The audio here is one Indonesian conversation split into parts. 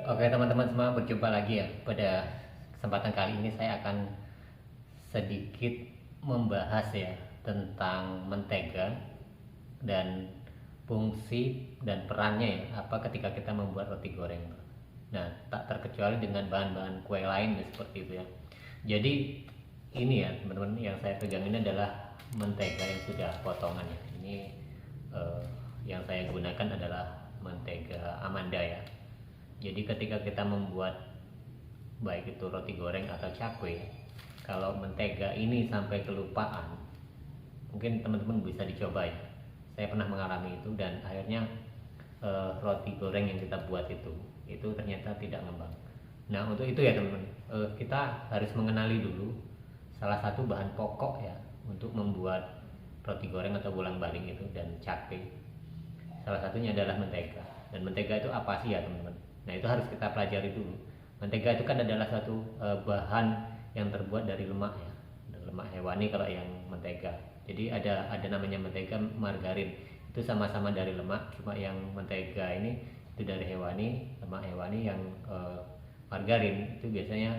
Oke teman-teman semua, berjumpa lagi ya. Pada kesempatan kali ini saya akan sedikit membahas ya tentang mentega dan fungsi dan perannya ya apa ketika kita membuat roti goreng. Nah, tak terkecuali dengan bahan-bahan kue lain ya, seperti itu ya. Jadi ini ya teman-teman, yang saya pegang ini adalah mentega yang sudah potongan ya. Ini eh, yang saya gunakan adalah mentega Amanda ya. Jadi ketika kita membuat baik itu roti goreng atau cakwe, kalau mentega ini sampai kelupaan, mungkin teman-teman bisa dicoba ya. Saya pernah mengalami itu dan akhirnya roti goreng yang kita buat itu ternyata tidak ngembang. Nah untuk itu ya teman-teman, kita harus mengenali dulu salah satu bahan pokok ya untuk membuat roti goreng atau bolang-baling itu dan cakwe. Salah satunya adalah mentega. Dan mentega itu apa sih ya teman-teman? Nah itu harus kita pelajari dulu. Mentega itu kan adalah satu bahan yang terbuat dari lemak ya, lemak hewani kalau yang mentega. Jadi ada namanya mentega margarin. Itu sama-sama dari lemak, cuma yang mentega ini itu dari hewani, lemak hewani. Yang margarin itu biasanya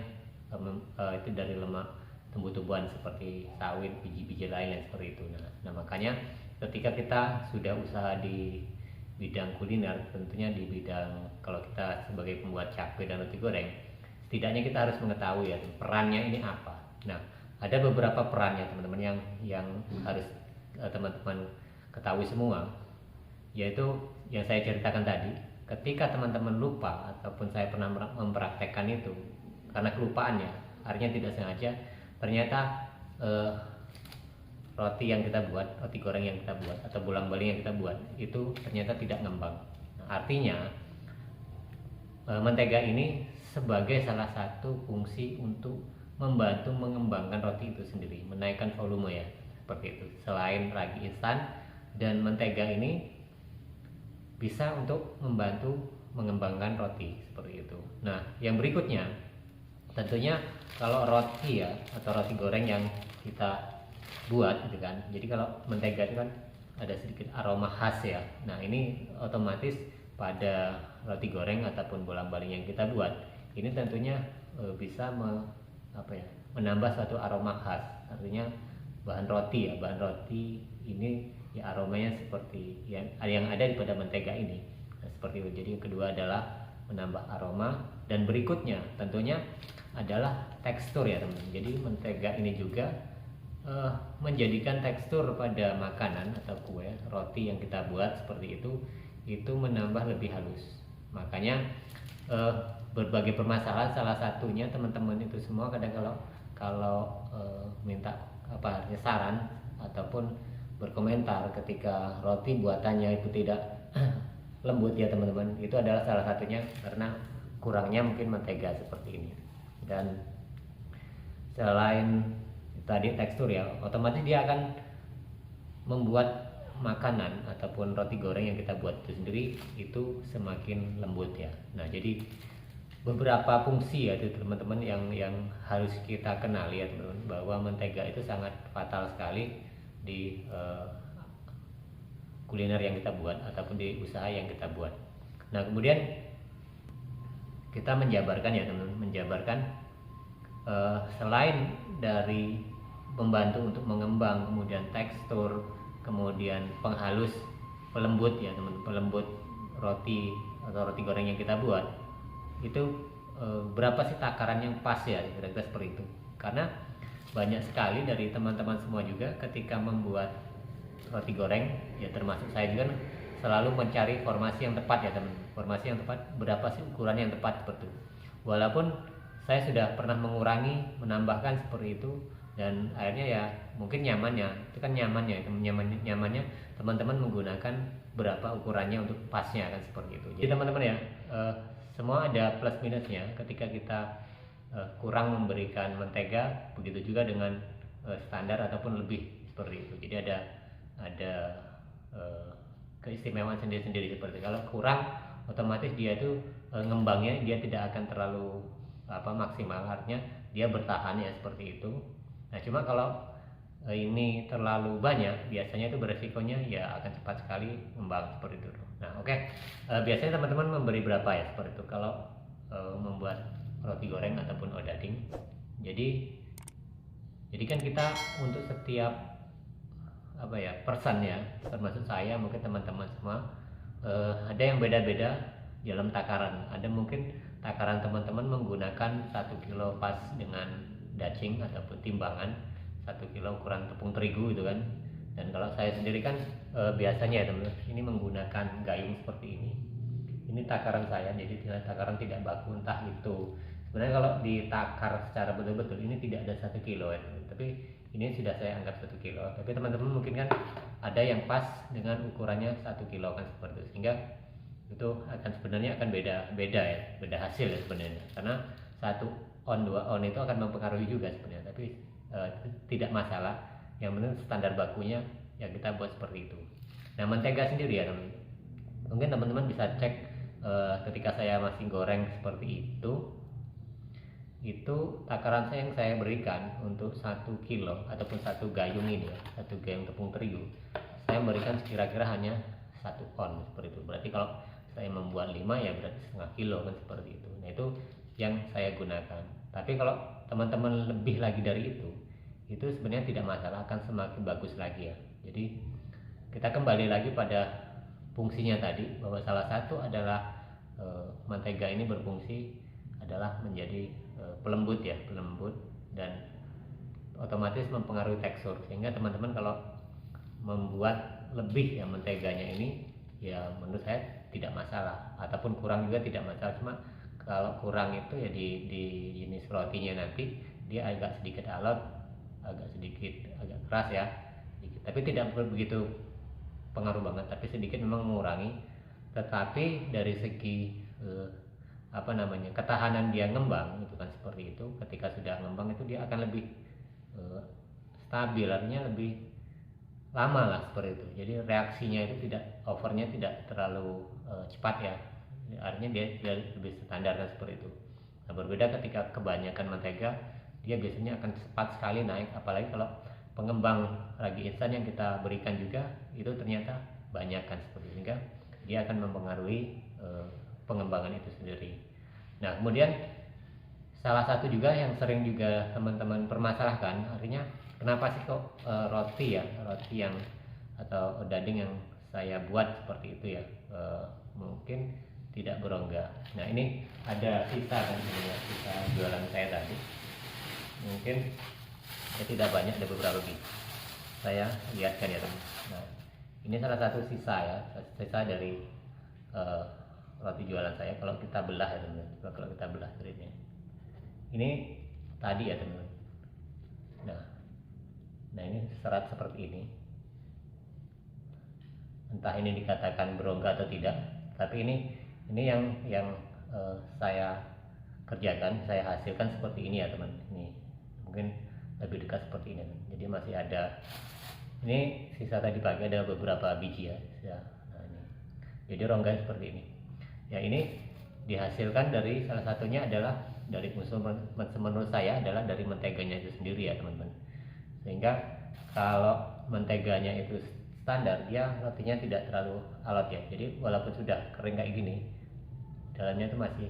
itu dari lemak tumbuh-tumbuhan seperti sawit, biji-biji lain yang seperti itu. Nah makanya ketika kita sudah usaha di bidang kuliner, tentunya di bidang kalau kita sebagai pembuat cakwe dan roti goreng, setidaknya kita harus mengetahui ya perannya ini apa. Nah, ada beberapa perannya teman-teman yang harus teman-teman ketahui semua, yaitu yang saya ceritakan tadi. Ketika teman-teman lupa ataupun saya pernah mempraktekkan itu karena kelupaan ya, artinya tidak sengaja, ternyata eh, roti yang kita buat, roti goreng yang kita buat atau bolang-baling yang kita buat itu ternyata tidak ngembang. Nah, artinya mentega ini sebagai salah satu fungsi untuk membantu mengembangkan roti itu sendiri, menaikkan volume ya, seperti itu. Selain ragi instan, dan mentega ini bisa untuk membantu mengembangkan roti seperti itu. Nah, yang berikutnya tentunya kalau roti ya atau roti goreng yang kita buat gitu kan, jadi kalau mentega itu kan ada sedikit aroma khas ya. Nah ini otomatis pada roti goreng ataupun bolang-baling yang kita buat ini tentunya bisa menambah suatu aroma khas. Artinya bahan roti ini ya aromanya seperti yang ada pada mentega ini. Nah, seperti itu. Jadi yang kedua adalah menambah aroma, dan berikutnya tentunya adalah tekstur ya teman. Jadi mentega ini juga menjadikan tekstur pada makanan atau kue roti yang kita buat seperti itu menambah lebih halus. Makanya berbagai permasalahan, salah satunya teman-teman itu semua kadang kalau minta saran ataupun berkomentar ketika roti buatannya itu tidak lembut ya teman-teman, itu adalah salah satunya karena kurangnya mungkin mentega seperti ini. Dan selain tadi tekstur ya, otomatis dia akan membuat makanan ataupun roti goreng yang kita buat itu sendiri itu semakin lembut ya. Nah jadi beberapa fungsi ya teman-teman yang harus kita kenali ya teman-teman, bahwa mentega itu sangat fatal sekali di kuliner yang kita buat ataupun di usaha yang kita buat. Nah kemudian kita menjabarkan ya teman-teman, menjabarkan selain dari membantu untuk mengembang, kemudian tekstur, kemudian penghalus, pelembut ya teman, pelembut roti atau roti goreng yang kita buat itu berapa sih takaran yang pas ya, kira-kira seperti itu. Karena banyak sekali dari teman-teman semua juga ketika membuat roti goreng ya, termasuk saya juga selalu mencari formasi yang tepat ya teman, formasi yang tepat, berapa sih ukuran yang tepat seperti itu. Walaupun saya sudah pernah mengurangi, menambahkan seperti itu, dan akhirnya ya mungkin nyamannya itu kan nyamannya teman-teman menggunakan berapa ukurannya untuk pasnya kan seperti itu. Jadi teman-teman ya semua ada plus minusnya ketika kita kurang memberikan mentega, begitu juga dengan standar ataupun lebih seperti itu. Jadi ada keistimewaan sendiri-sendiri seperti itu. Kalau kurang otomatis dia itu ngembangnya dia tidak akan terlalu maksimal, artinya dia bertahan ya seperti itu. Nah cuma kalau ini terlalu banyak, biasanya itu beresikonya ya akan cepat sekali ngembang seperti itu. Nah oke, biasanya teman-teman memberi berapa ya seperti itu kalau membuat roti goreng ataupun odading. Jadi kan kita untuk setiap apa ya persen ya, termasuk saya, mungkin teman-teman semua, ada yang beda-beda dalam takaran. Ada mungkin takaran teman-teman menggunakan 1 kilo pas dengan dacing ataupun timbangan 1 kilo ukuran tepung terigu gitu kan. Dan kalau saya sendiri kan biasanya ya teman-teman, ini menggunakan gayung seperti ini takaran saya, jadi takaran tidak baku. Entah itu sebenarnya kalau ditakar secara betul-betul ini tidak ada 1 kilo ya, tapi ini sudah saya anggap 1 kilo. Tapi teman-teman mungkin kan ada yang pas dengan ukurannya 1 kilo kan seperti itu, sehingga itu akan sebenarnya akan beda ya, beda hasil ya sebenarnya, karena 1 on 2 on itu akan mempengaruhi juga sebenarnya. Tapi tidak masalah, yang penting standar bakunya ya kita buat seperti itu. Nah mentega sendiri ya teman, mungkin teman-teman bisa cek ketika saya masih goreng seperti itu takaran saya yang saya berikan untuk 1 kilo ataupun 1 gayung ini ya, 1 gayung tepung terigu, saya memberikan kira-kira hanya 1 on seperti itu. Berarti kalau saya membuat 5 ya berarti setengah kilo kan seperti itu. Nah itu yang saya gunakan. Tapi kalau teman-teman lebih lagi dari itu sebenarnya tidak masalah, akan semakin bagus lagi ya. Jadi kita kembali lagi pada fungsinya tadi, bahwa salah satu adalah mentega ini berfungsi adalah menjadi pelembut ya, pelembut, dan otomatis mempengaruhi tekstur, sehingga teman-teman kalau membuat lebih ya menteganya ini ya menurut saya tidak masalah, ataupun kurang juga tidak masalah. Cuma kalau kurang itu ya di jenis rotinya nanti dia agak sedikit alot, agak keras ya sedikit, tapi tidak begitu pengaruh banget, tapi sedikit memang mengurangi. Tetapi dari segi ketahanan dia ngembang itu kan seperti itu, ketika sudah ngembang itu dia akan lebih stabil, artinya lebih lama lah seperti itu. Jadi reaksinya itu overnya tidak terlalu cepat ya, artinya dia lebih standar kan seperti itu. Nah berbeda ketika kebanyakan mentega, dia biasanya akan cepat sekali naik, apalagi kalau pengembang ragi instan yang kita berikan juga itu ternyata banyak kan seperti itu, sehingga dia akan mempengaruhi pengembangan itu sendiri. Nah kemudian salah satu juga yang sering juga teman-teman permasalahkan, artinya kenapa sih kok roti yang atau odading yang saya buat seperti itu ya mungkin tidak berongga. Nah ini ada sisa kan sebenarnya, sisa jualan saya tadi, mungkin ya tidak banyak, ada beberapa biji, saya lihatkan ya teman. Nah ini salah satu sisa ya, sisa dari roti jualan saya. Kalau kita belah ya teman, kalau kita belah sebenarnya ini tadi ya teman. Nah ini serat seperti ini, entah ini dikatakan berongga atau tidak, tapi ini yang saya kerjakan, saya hasilkan seperti ini ya teman. Ini mungkin lebih dekat seperti ini. Jadi masih ada, ini sisa tadi pagi ada beberapa biji ya. Nah, ini jadi rongga seperti ini ya. Ini dihasilkan dari, salah satunya adalah dari unsur, menurut saya adalah dari menteganya itu sendiri ya teman-teman. Sehingga kalau menteganya itu standar, dia rotinya tidak terlalu alot ya. Jadi walaupun sudah kering kayak gini, dalamnya itu masih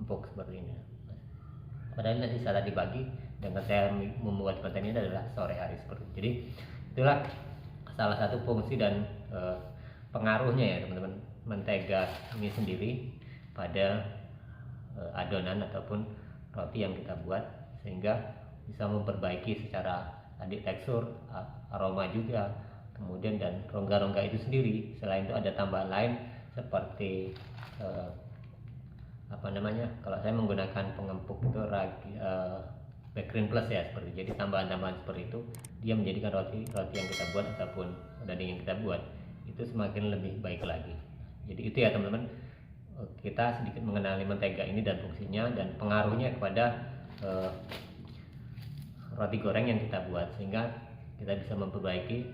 empuk seperti ini. Padahal ini sisa tadi pagi, dan saya membuat konten ini adalah sore hari seperti itu. Jadi itulah salah satu fungsi dan pengaruhnya ya teman-teman, mentega ini sendiri pada adonan ataupun roti yang kita buat, sehingga bisa memperbaiki secara tadi tekstur, aroma juga, kemudian dan rongga-rongga itu sendiri. Selain itu ada tambahan lain seperti kalau saya menggunakan pengempuk itu bakery plus ya seperti. Jadi tambahan-tambahan seperti itu dia menjadikan roti yang kita buat ataupun odading yang kita buat itu semakin lebih baik lagi. Jadi itu ya teman-teman, kita sedikit mengenali mentega ini dan fungsinya dan pengaruhnya kepada roti goreng yang kita buat, sehingga kita bisa memperbaiki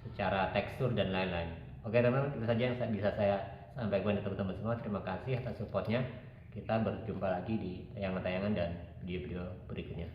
secara tekstur dan lain-lain. Oke teman-teman, itu saja yang bisa saya sampaikan kepada teman-teman semua. Terima kasih atas supportnya. Kita berjumpa lagi di tayangan-tayangan dan video-video berikutnya.